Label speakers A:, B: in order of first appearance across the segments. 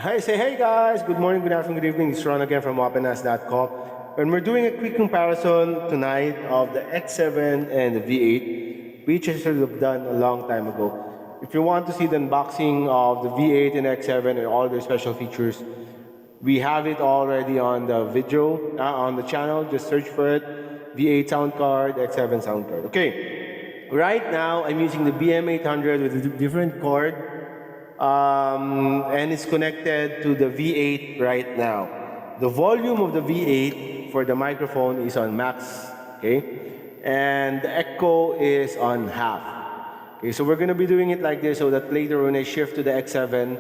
A: Hi, say hey guys, good morning, good afternoon, good evening. It's Ron again from wahpinas.com. And we're doing a quick comparison tonight of the X7 and the V8, which I should have done a long time ago. If you want to see the unboxing of the V8 and X7 and all their special features, we have it already on the video, on the channel. Just search for it, V8 sound card, X7 sound card. Okay, right now I'm using the BM800 with a different cord, and it's connected to the V8 right now. The volume of the V8 for the microphone is on max, okay, and the echo is on half. Okay, so we're gonna be doing it like this so that later when I shift to the X7,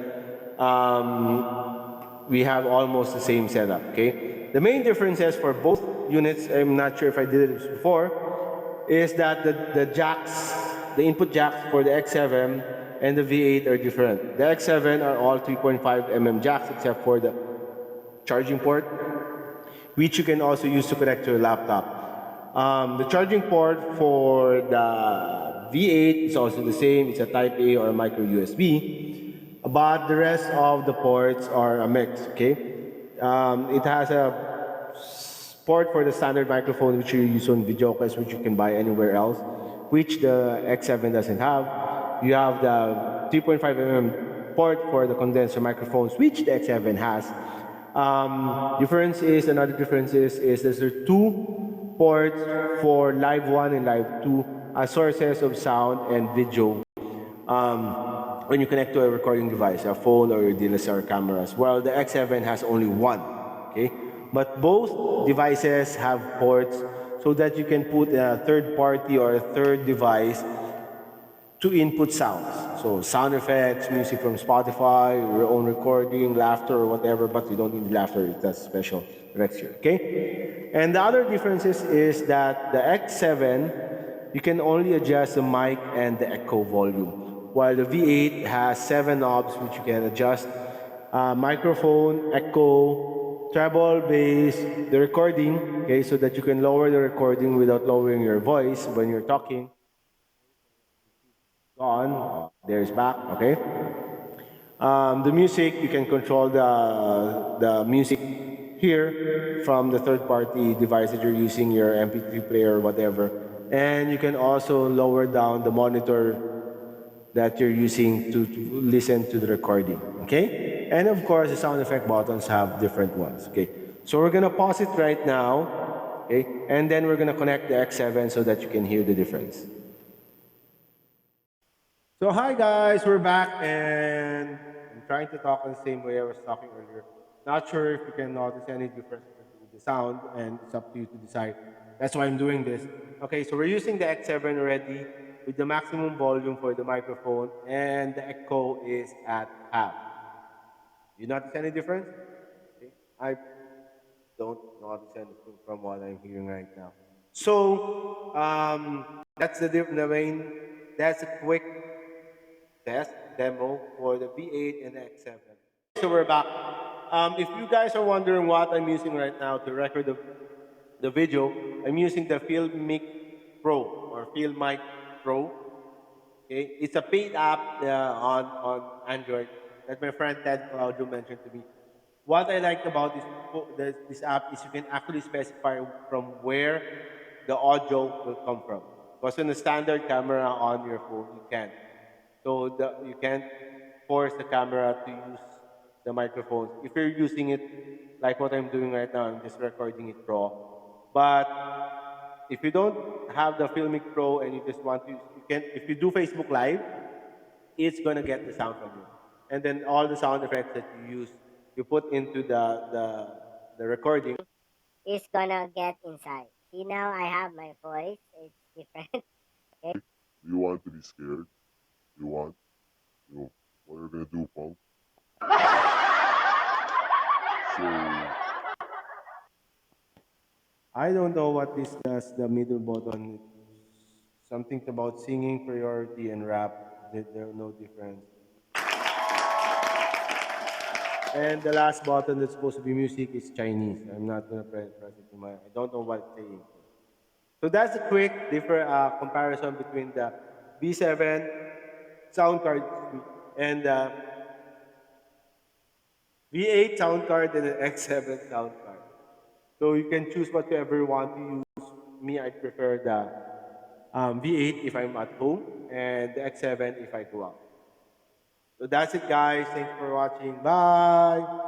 A: we have almost the same setup. Okay, the main differences for both units, I'm not sure if I did this before, is that the jacks, the input jacks for the X7 and the V8 are different. The X7 are all 3.5 jacks except for the charging port, which you can also use to connect to your laptop. The charging port for the V8 is also the same. It's a Type A or a micro USB, but the rest of the ports are a mix. Okay, it has a port for the standard microphone, which you use on videocast, which you can buy anywhere else, which the X7 doesn't have. You have the 3.5 port for the condenser microphones, which the X7 has. Another difference is there are two ports for Live 1 and Live 2 as sources of sound and video when you connect to a recording device, a phone or your DSLR camera as well. The X7 has only one, okay? But both devices have ports so that you can put a third party or a third device to input sounds. So sound effects, music from Spotify, your own recording, laughter or whatever, but you don't need laughter, that's special next year, okay? And the other differences is that the X7, you can only adjust the mic and the echo volume, while the V8 has 7 knobs which you can adjust microphone, echo, treble, bass, the recording, okay, so that you can lower the recording without lowering your voice when you're talking. On, there's back, okay? The music, you can control the music here from the third-party device that you're using, your MP3 player or whatever. And you can also lower down the monitor that you're using to listen to the recording, okay? And of course, the sound effect buttons have different ones, okay? So we're gonna pause it right now, okay? And then we're gonna connect the X7 so that you can hear the difference. So hi guys, we're back and I'm trying to talk in the same way I was talking earlier. Not sure if you can notice any difference with the sound, and it's up to you to decide. That's why I'm doing this. Okay, so we're using the X7 already with the maximum volume for the microphone, and the echo is at half. You notice any difference? Okay. I don't notice anything from what I'm hearing right now. So that's that's a quick test demo for the V8 and the X7. So we're back. If you guys are wondering what I'm using right now to record the video, I'm using the Filmic Pro or Filmic Pro. Okay, it's a paid app on Android that my friend Ted Claudio mentioned to me. What I like about this app is you can actually specify from where the audio will come from. Because in a standard camera on your phone, you can't. So you can't force the camera to use the microphone. If you're using it like what I'm doing right now, I'm just recording it raw. But if you don't have the Filmic Pro and you just want to, you can, if you do Facebook Live, it's gonna get the sound from you. And then all the sound effects that you use, you put into the recording.
B: Is gonna get inside. See, now I have my voice. It's different. Okay.
C: You want to be scared? You want? You know, what you're gonna do, punk? So,
A: I don't know what this does, the middle button. Something about singing, priority, and rap. There are no difference. And the last button that's supposed to be music is Chinese. I'm not gonna press it in my. I don't know what it's saying. So that's a quick comparison between the B7 sound card and the V8 sound card and an X7 sound card. So you can choose whatever you want to use. Me, I prefer the V8 if I'm at home and the X7 if I go out. So that's it, guys. Thanks for watching. Bye.